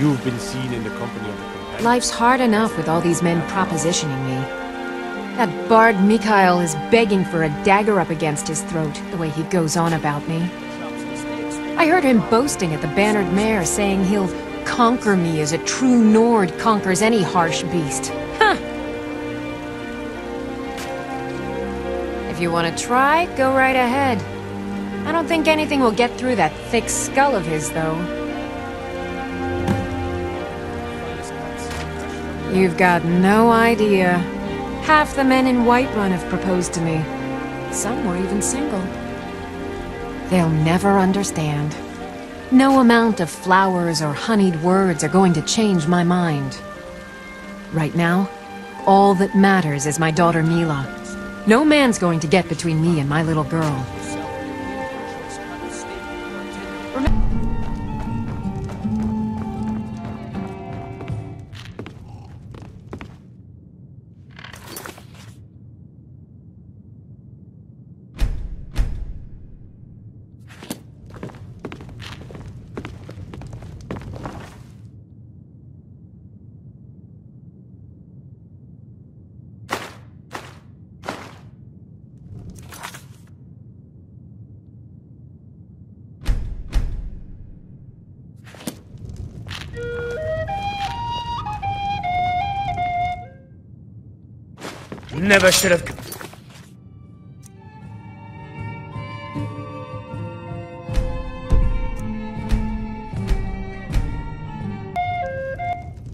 you've been seen in the company of a companion. Life's hard enough with all these men propositioning me. That bard Mikhail is begging for a dagger up against his throat, the way he goes on about me. I heard him boasting at the Bannered Mare, saying he'll conquer me as a true Nord conquers any harsh beast. Huh! If you want to try, go right ahead. I don't think anything will get through that thick skull of his, though. You've got no idea. Half the men in Whiterun have proposed to me. Some were even single. They'll never understand. No amount of flowers or honeyed words are going to change my mind. Right now, all that matters is my daughter Mila. No man's going to get between me and my little girl. Never should have...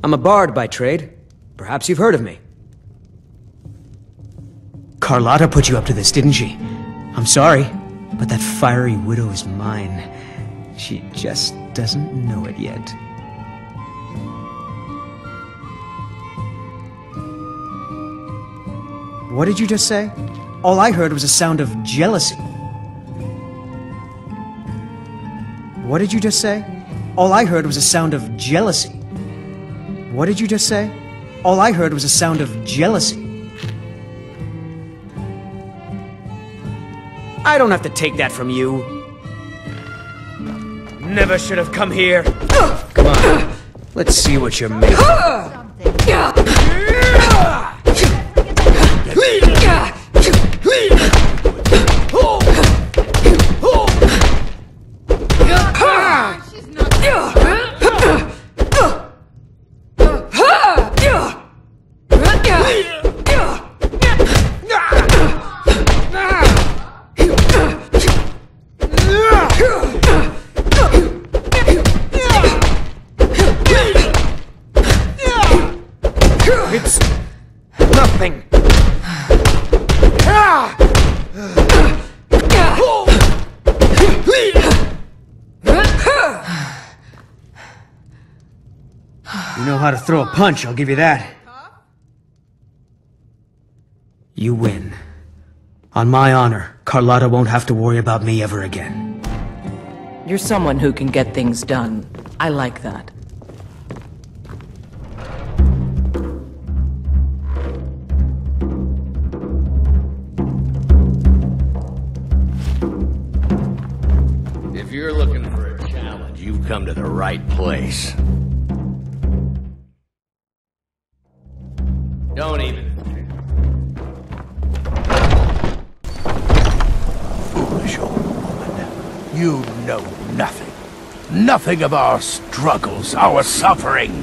I'm a bard by trade. Perhaps you've heard of me. Carlotta put you up to this, didn't she? I'm sorry, but that fiery widow is mine. She just doesn't know it yet. What did you just say? All I heard was a sound of jealousy. What did you just say? All I heard was a sound of jealousy. What did you just say? All I heard was a sound of jealousy. I don't have to take that from you. Never should have come here. Come on, let's see what you're made of. It's nothing. You know how to throw a punch, I'll give you that. You win. On my honor, Carlotta won't have to worry about me ever again. You're someone who can get things done. I like that. If you're looking for a challenge, you've come to the right place. Don't even. Foolish old woman. You know nothing. Nothing of our struggles, our suffering.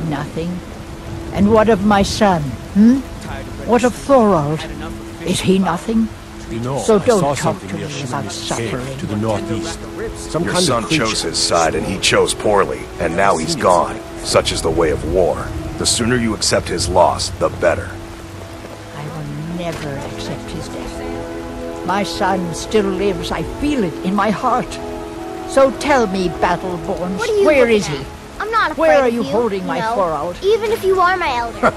Nothing? And what of my son, hmm? What of Thorald? Is he nothing? You know, So I don't saw talk something to near me Shimmer's about cave suffering. to the northeast. Some Your kind son of creature. chose his side and he chose poorly, and now he's gone. Such is the way of war. The sooner you accept his loss, the better. I will never accept his death. My son still lives, I feel it in my heart. So tell me, Battleborns, What are you where looking is he? at? I'm not afraid Where are of you holding my no. Thorald? Even if you are my elder.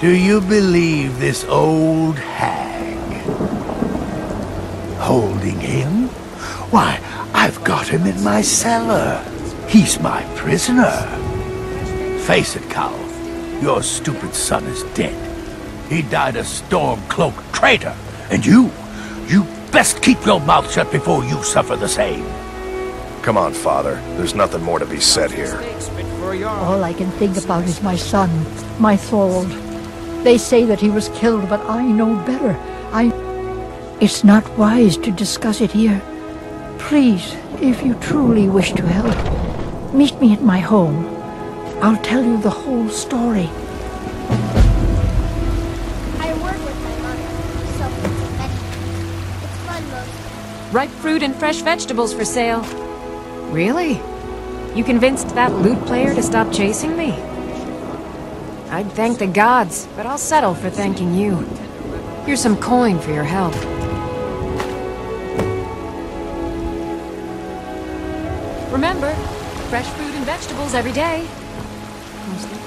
Do you believe this old hag? Holding him? Why, I've got him in my cellar. He's my prisoner. Face it, Cal. Your stupid son is dead. He died a storm-cloaked traitor. And you best keep your mouth shut before you suffer the same. Come on, Father. There's nothing more to be said here. All I can think about is my son, my Thorold. They say that he was killed, but I know better. It's not wise to discuss it here. Please, if you truly wish to help, meet me at my home. I'll tell you the whole story. I work with my mother, so it's many. It's fun mostly. Ripe fruit and fresh vegetables for sale. Really? You convinced that lute player to stop chasing me? I'd thank the gods, but I'll settle for thanking you. Here's some coin for your help. Remember, fresh fruit and vegetables every day. Mostly.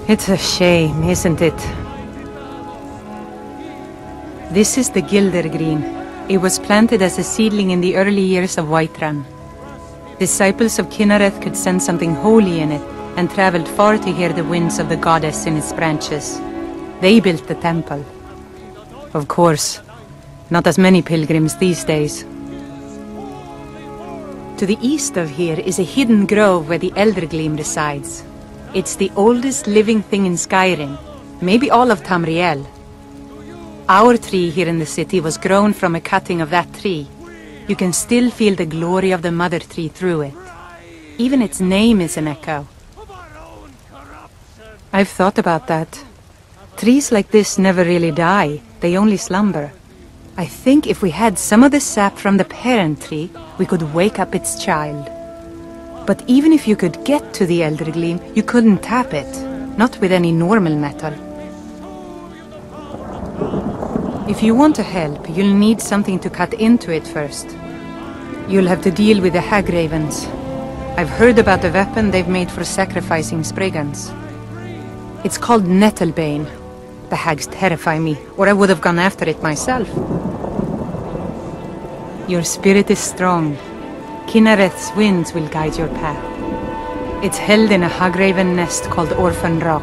It's a shame, isn't it? This is the Gildergreen. It was planted as a seedling in the early years of Whiterun. Disciples of Kinnereth could sense something holy in it, and traveled far to hear the winds of the goddess in its branches. They built the temple. Of course, not as many pilgrims these days. To the east of here is a hidden grove where the Eldergleam resides. It's the oldest living thing in Skyrim, maybe all of Tamriel. Our tree here in the city was grown from a cutting of that tree. You can still feel the glory of the mother tree through it. Even its name is an echo. I've thought about that. Trees like this never really die, they only slumber. I think if we had some of the sap from the parent tree, we could wake up its child. But even if you could get to the Eldergleam, you couldn't tap it, not with any normal metal. If you want to help, you'll need something to cut into it first. You'll have to deal with the Hagravens. I've heard about the weapon they've made for sacrificing Spriggans. It's called Nettlebane. The hags terrify me, or I would have gone after it myself. Your spirit is strong. Kinnereth's winds will guide your path. It's held in a Hagraven nest called Orphan Rock.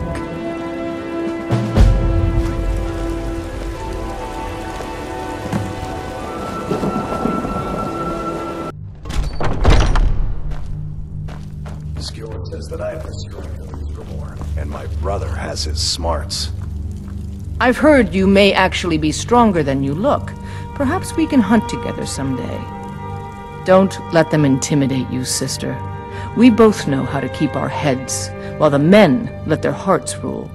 Skillet says that I have the strength of Bisclavret, and my brother has his smarts. I've heard you may actually be stronger than you look. Perhaps we can hunt together someday. Don't let them intimidate you, sister. We both know how to keep our heads, while the men let their hearts rule.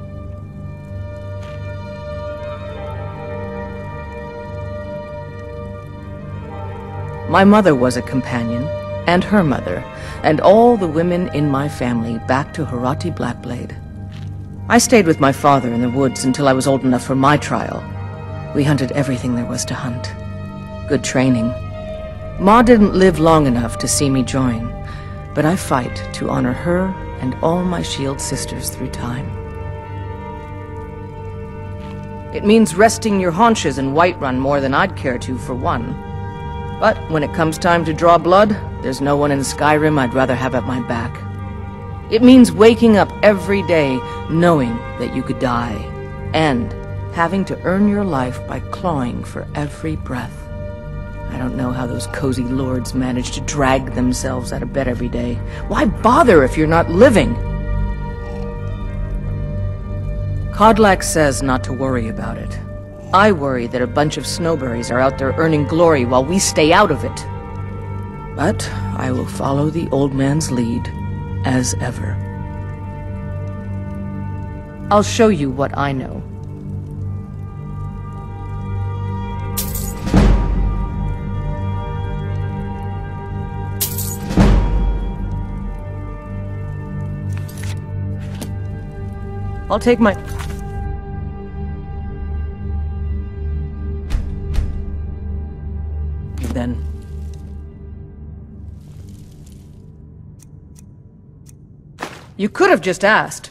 My mother was a companion, and her mother, and all the women in my family back to Harati Blackblade. I stayed with my father in the woods until I was old enough for my trial. We hunted everything there was to hunt. Good training. Ma didn't live long enough to see me join, but I fight to honor her and all my shield sisters through time. It means resting your haunches in Whiterun more than I'd care to, for one. But when it comes time to draw blood, there's no one in Skyrim I'd rather have at my back. It means waking up every day knowing that you could die, and having to earn your life by clawing for every breath. I don't know how those cozy lords manage to drag themselves out of bed every day. Why bother if you're not living? Kodlak says not to worry about it. I worry that a bunch of snowberries are out there earning glory while we stay out of it. But I will follow the old man's lead, as ever. I'll show you what I know. I'll take my... Then. You could have just asked.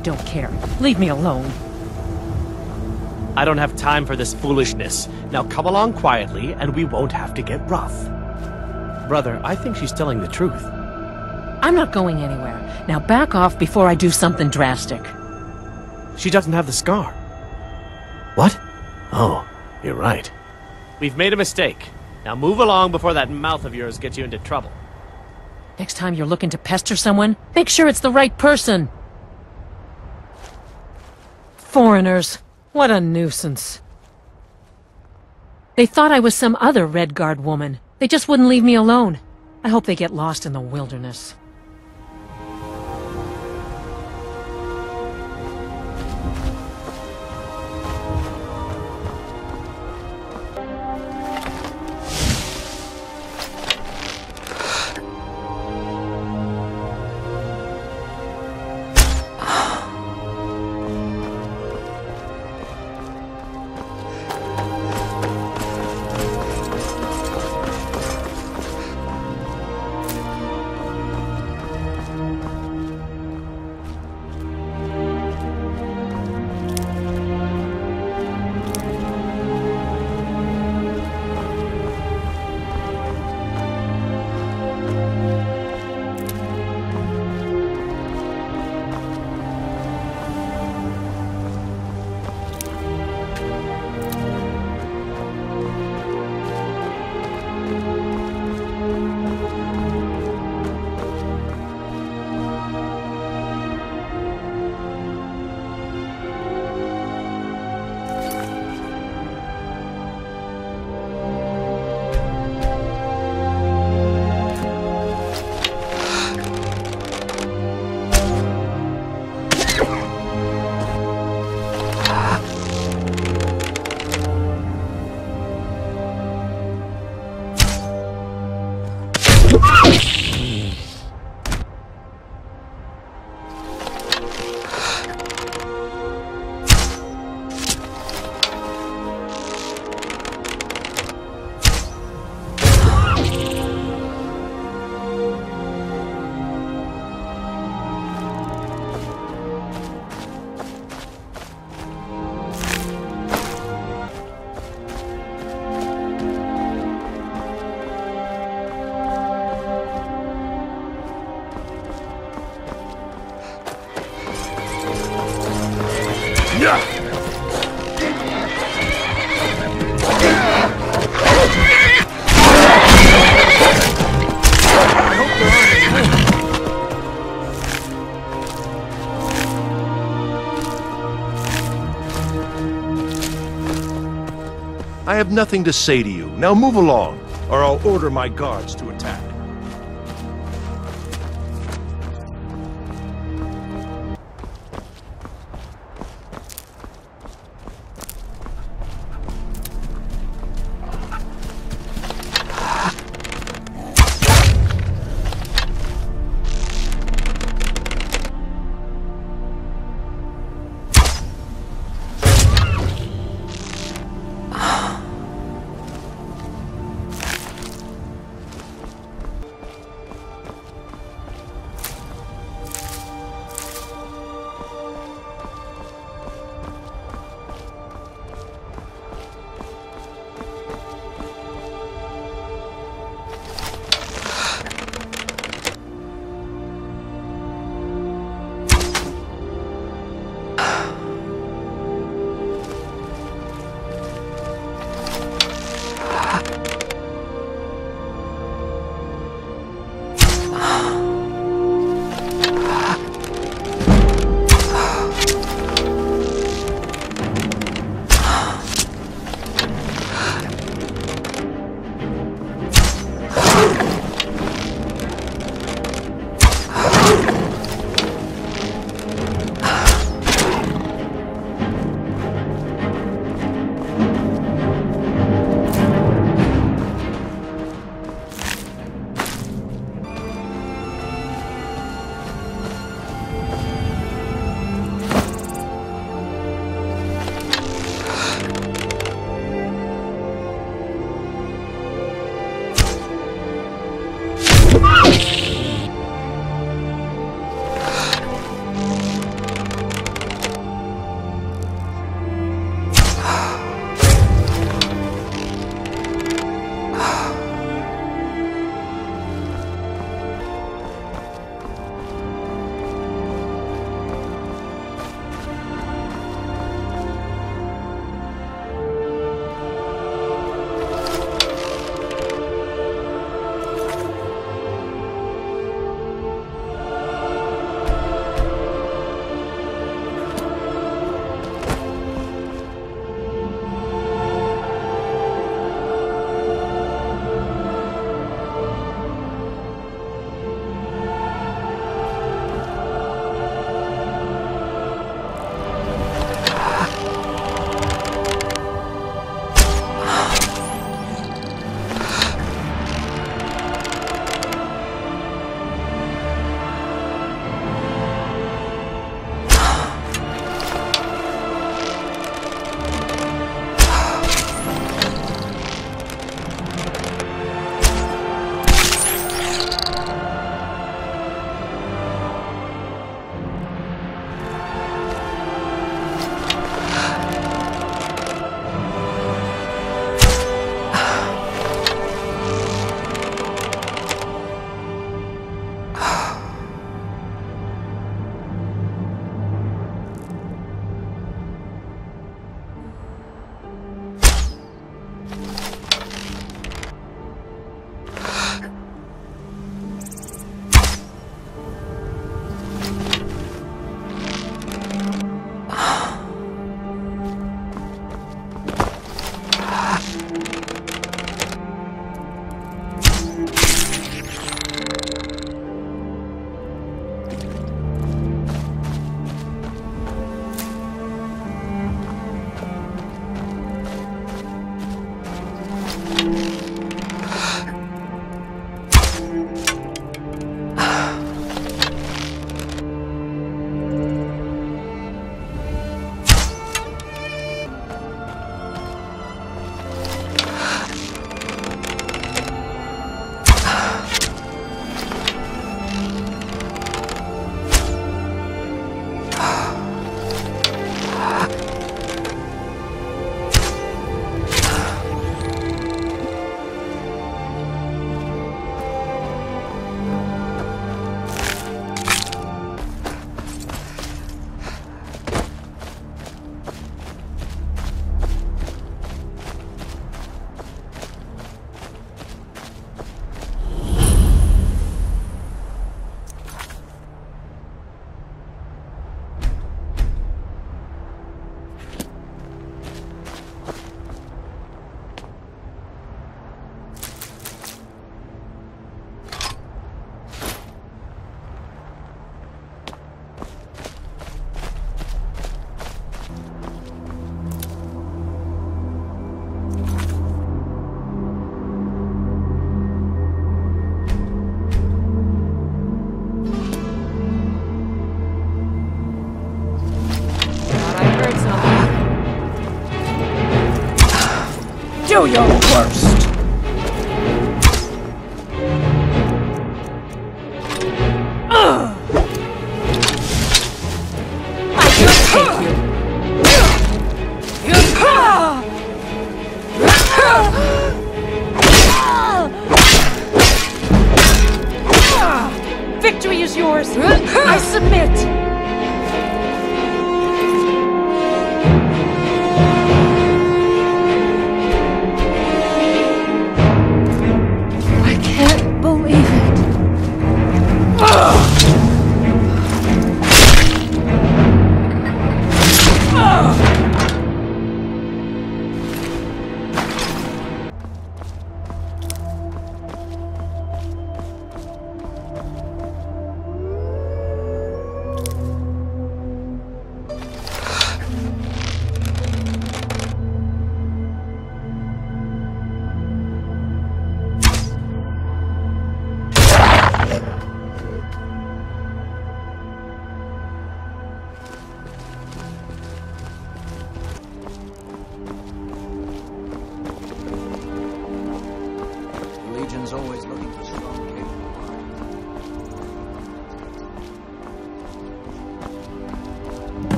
don't care. Leave me alone. I don't have time for this foolishness. Now come along quietly, and we won't have to get rough. Brother, I think she's telling the truth. I'm not going anywhere. Now back off before I do something drastic. She doesn't have the scar. What? Oh, you're right. We've made a mistake. Now move along before that mouth of yours gets you into trouble. Next time you're looking to pester someone, make sure it's the right person. Foreigners. What a nuisance. They thought I was some other Red Guard woman. They just wouldn't leave me alone. I hope they get lost in the wilderness. I have nothing to say to you. Now move along, or I'll order my guards to attack. Do your worst! I will take you. Victory is yours. I submit.